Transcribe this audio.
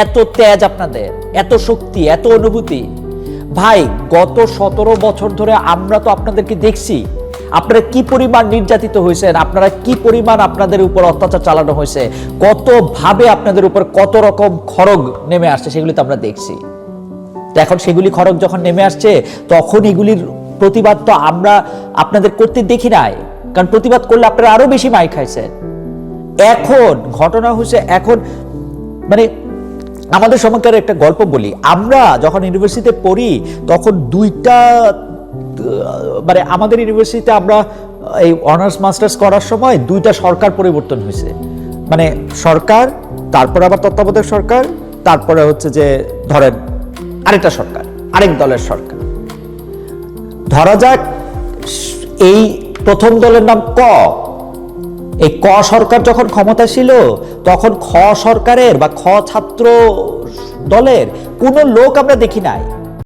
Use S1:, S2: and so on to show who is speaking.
S1: এত তেজ আপনাদের, এত শক্তি, এত অনুভূতি। ভাই গত 17 বছর ধরে আমরা তো আপনাদেরকে দেখছি আপনারা কি পরিমাণ নির্যাতিত হয়েছেন, আপনারা কি পরিমাণ আপনাদের উপর অত্যাচার চালানো হয়েছে, কত ভাবে আপনাদের উপর কত রকম খড়গ নেমে আসছে সেগুলি তো আমরা দেখছি। তো এখন সেগুলি খড়গ যখন নেমে আসছে তখন এগুলির প্রতিবাদ তো আমরা আপনাদের করতে দেখি নাই, কারণ প্রতিবাদ করলে আপনারা আরো বেশি মাই খাইছেন। এখন ঘটনা হচ্ছে, এখন মানে আমাদের সময়কার একটা গল্প বলি। আমরা যখন ইউনিভার্সিটিতে পড়ি তখন দুইটা মানে আমাদের ইউনিভার্সিটিতে আমরা এই অনার্স মাস্টার্স করার সময় দুইটা সরকার পরিবর্তন হয়েছে। মানে সরকার, তারপরে আবার তত্ত্বাবধায়ক সরকার, তারপরে হচ্ছে যে ধরেন আরেকটা সরকার, আরেক দলের সরকার। ধরা যাক এই প্রথম দলের নাম ক। এই ক সরকার যখন ক্ষমতা ছিল তখন খ সরকারের বা খ ছাত্র দলের কোনো লোক আমরা দেখি নাই।